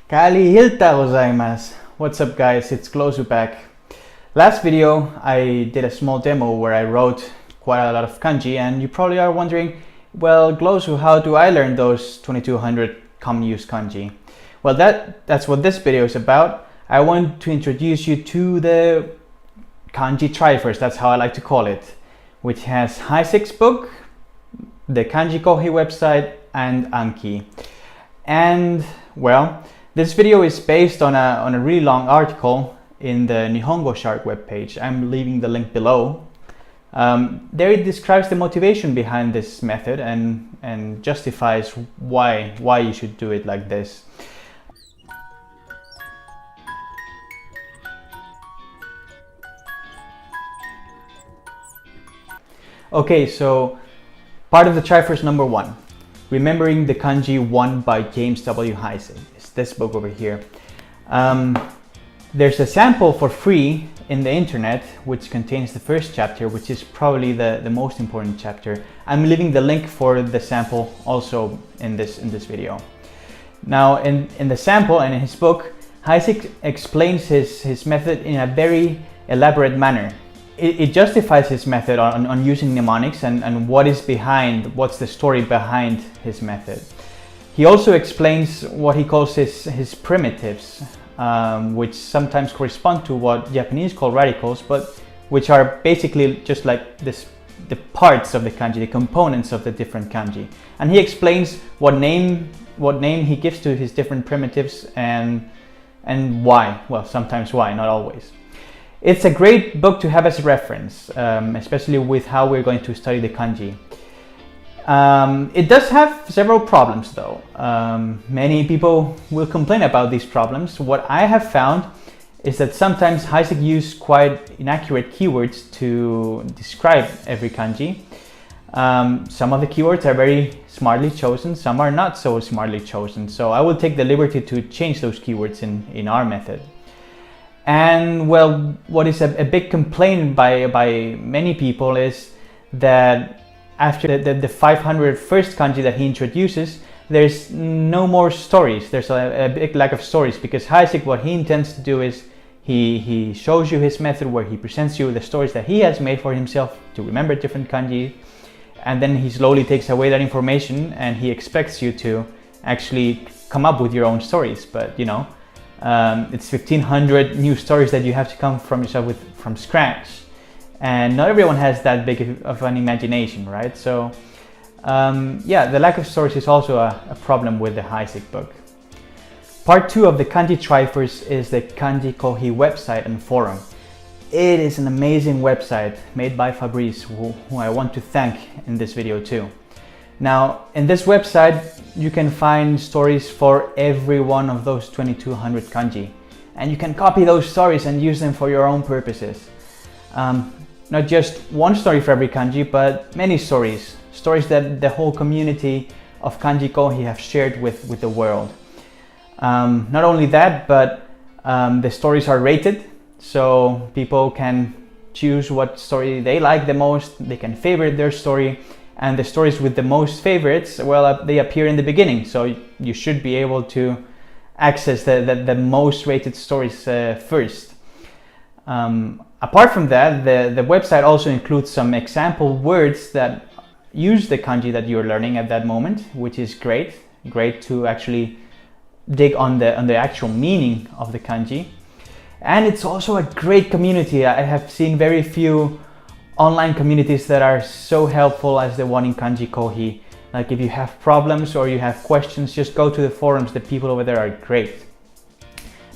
Kali-hilta gozaimasu. What's up guys, it's Closu back. Last video I did a small demo where I wrote quite a lot of kanji, and you probably are wondering, well Closu, how do I learn those 2200 common use kanji? Well that's what this video is about. I want to introduce you to the Kanji Triforce, that's how I like to call it, which has Heisig's book, the Kanji Koohi website, and Anki. And well, this video is based on a really long article in the Nihongo Shark webpage. I'm leaving the link below. There it describes the motivation behind this method and justifies why you should do it like this. Okay, so part of the Triforce number 1, Remembering the Kanji One by James W. Heisig. It's this book over here. There's a sample for free in the internet which contains the first chapter, which is probably the most important chapter. I'm leaving the link for the sample also in this video. Now in the sample and in his book, Heisig explains his method in a very elaborate manner. It justifies his method on using mnemonics and what's the story behind his method. He also explains what he calls his primitives, which sometimes correspond to what Japanese call radicals, but which are basically just like the parts of the kanji, the components of the different kanji. And he explains what name he gives to his different primitives and why. Well, sometimes why, not always. It's a great book to have as a reference, especially with how we're going to study the kanji. It does have several problems though. Many people will complain about these problems. What I have found is that sometimes Heisig uses quite inaccurate keywords to describe every kanji. Some of the keywords are very smartly chosen, some are not so smartly chosen. So I will take the liberty to change those keywords in our method. And well, what is a big complaint by many people is that after the 500 first kanji that he introduces, there's no more stories. There's a big lack of stories, because Heisig, what he intends to do is he shows you his method where he presents you the stories that he has made for himself to remember different kanji, and then he slowly takes away that information and he expects you to actually come up with your own stories. But you know, it's 1500 new stories that you have to come from yourself from scratch, and not everyone has that big of an imagination, right? So yeah, the lack of stories is also a problem with the Heisig book. Part 2 of the Kanji Triforce is the Kanji Koohi website and forum. It is an amazing website made by Fabrice, who I want to thank in this video too. Now, in this website, you can find stories for every one of those 2200 kanji, and you can copy those stories and use them for your own purposes. Not just one story for every kanji, but many stories that the whole community of Kanji Koohi have shared with the world. Not only that, but the stories are rated, so people can choose what story they like the most. They can favorite their story. And the stories with the most favorites, well, they appear in the beginning, so you should be able to access the most rated stories first. Apart from that, the website also includes some example words that use the kanji that you're learning at that moment, which is great to actually dig on the actual meaning of the kanji. And it's also a great community. I have seen very few online communities that are so helpful as the one in Kanji Koohi. Like if you have problems or you have questions, just go to the forums. The people over there are great.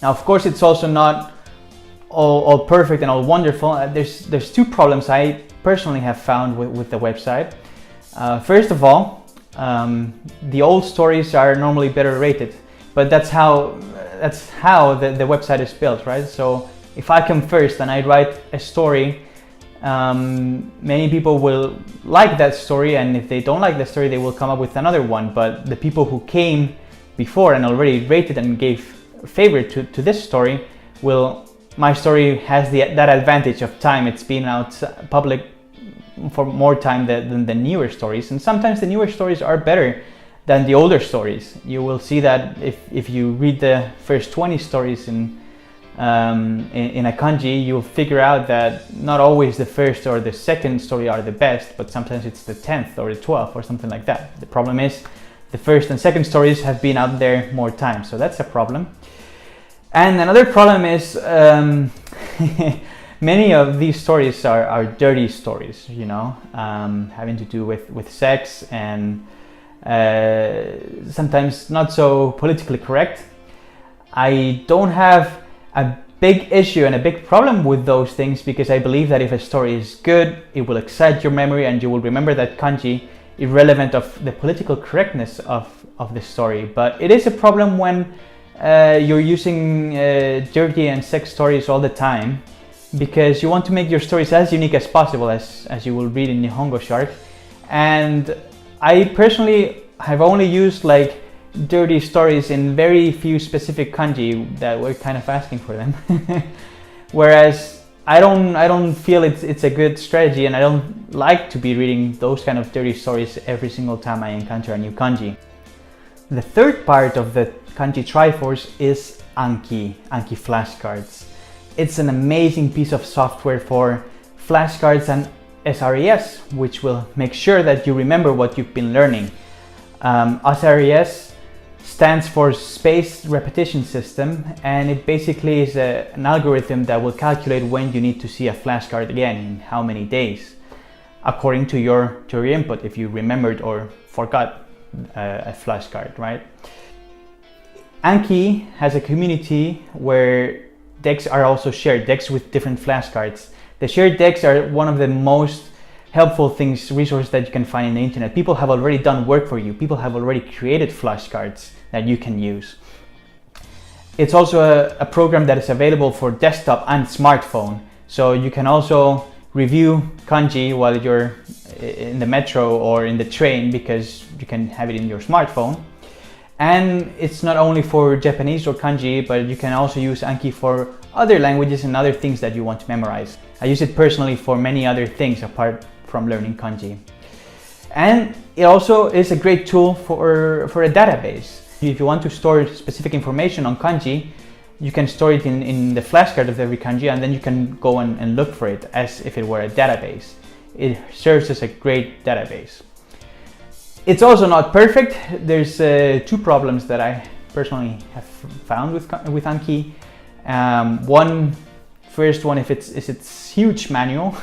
Now, of course, it's also not all perfect and all wonderful. There's two problems I personally have found with the website. First of all, the old stories are normally better rated, but that's how the website is built, right? So if I come first and I write a story, many people will like that story, and if they don't like the story, they will come up with another one. But the people who came before and already rated and gave favorite to this story, my story has that advantage of time. It's been out public for more time than the newer stories, and sometimes the newer stories are better than the older stories. You will see that if you read the first 20 stories in a kanji, you'll figure out that not always the first or the second story are the best, but sometimes it's the 10th or the 12th or something like that. The problem is the first and second stories have been out there more times, so that's a problem. And another problem is many of these stories are dirty stories, you know, having to do with sex and sometimes not so politically correct. I don't have a big issue and a big problem with those things, because I believe that if a story is good, it will excite your memory and you will remember that kanji irrelevant of the political correctness of the story. But it is a problem when you're using dirty and sex stories all the time, because you want to make your stories as unique as possible, as you will read in Nihongo Shark. And I personally have only used like dirty stories in very few specific kanji that were kind of asking for them. Whereas I don't feel it's a good strategy, and I don't like to be reading those kind of dirty stories every single time I encounter a new kanji. The third part of the Kanji Triforce is Anki flashcards. It's an amazing piece of software for flashcards and SRES, which will make sure that you remember what you've been learning. SRES stands for Spaced Repetition System, and it basically is an algorithm that will calculate when you need to see a flashcard again, in how many days, according to your input, if you remembered or forgot a flashcard, right? Anki has a community where decks are also shared, decks with different flashcards. The shared decks are one of the most helpful resources that you can find in the internet. People have already done work for you. People have already created flashcards that you can use. It's also a program that is available for desktop and smartphone. So you can also review kanji while you're in the metro or in the train, because you can have it in your smartphone. And it's not only for Japanese or kanji, but you can also use Anki for other languages and other things that you want to memorize. I use it personally for many other things apart from learning kanji. And it also is a great tool for a database. If you want to store specific information on kanji, you can store it in the flashcard of every kanji, and then you can go and look for it as if it were a database. It serves as a great database. It's also not perfect. There's two problems that I personally have found with Anki. First one, if it's huge manual.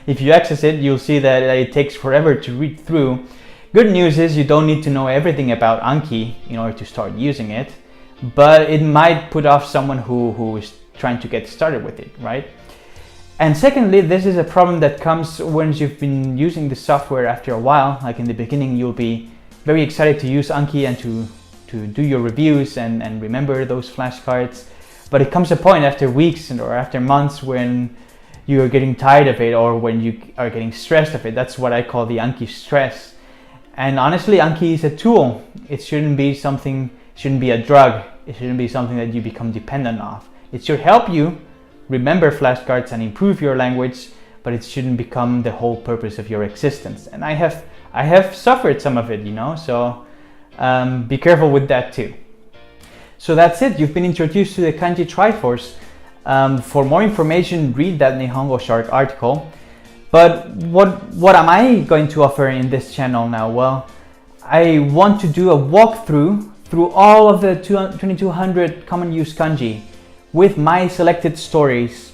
If you access it, you'll see that it takes forever to read through. Good news is you don't need to know everything about Anki in order to start using it, but it might put off someone who is trying to get started with it, right? And secondly, this is a problem that comes when you've been using the software after a while. Like in the beginning, you'll be very excited to use Anki and to do your reviews and remember those flashcards. But it comes a point after weeks or after months when you are getting tired of it, or when you are getting stressed of it. That's what I call the Anki stress. And honestly, Anki is a tool. It shouldn't be a drug. It shouldn't be something that you become dependent of. It should help you remember flashcards and improve your language, but it shouldn't become the whole purpose of your existence. And I have suffered some of it, you know, so be careful with that too. So that's it. You've been introduced to the Kanji Triforce. For more information, read that Nihongo Shark article. But what am I going to offer in this channel now? Well, I want to do a walkthrough through all of the 2200 common use kanji with my selected stories.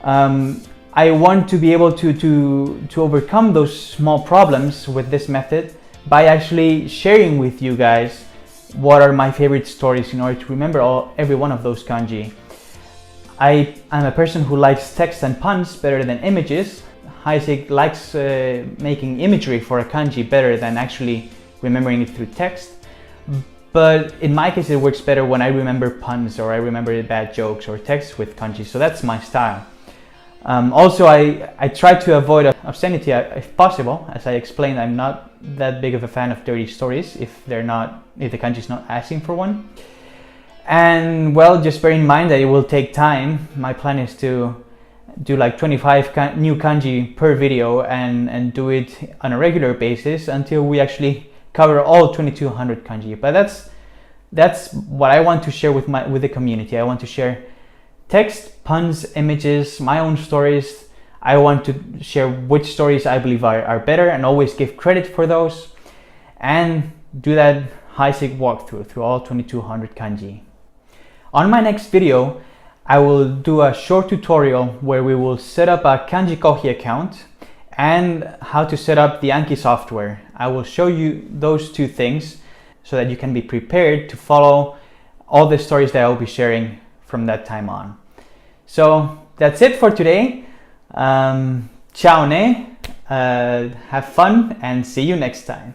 I want to be able to overcome those small problems with this method by actually sharing with you guys what are my favorite stories in order to remember every one of those kanji. I am a person who likes text and puns better than images. Heisig likes making imagery for a kanji better than actually remembering it through text. But in my case, it works better when I remember puns or I remember bad jokes or text with kanji, so that's my style. Also, I try to avoid obscenity if possible. As I explained, I'm not that big of a fan of dirty stories if the kanji is not asking for one. And well, just bear in mind that it will take time. My plan is to do like 25 new kanji per video and do it on a regular basis until we actually cover all 2200 kanji, but that's what I want to share with the community. I want to share text, puns, images, my own stories. I want to share which stories I believe are better and always give credit for those, and do that Heisig walkthrough through all 2200 kanji. On my next video, I will do a short tutorial where we will set up a Kanji Koohi account and how to set up the Anki software. I will show you those two things so that you can be prepared to follow all the stories that I will be sharing from that time on. So that's it for today. Ciao ne, have fun and see you next time.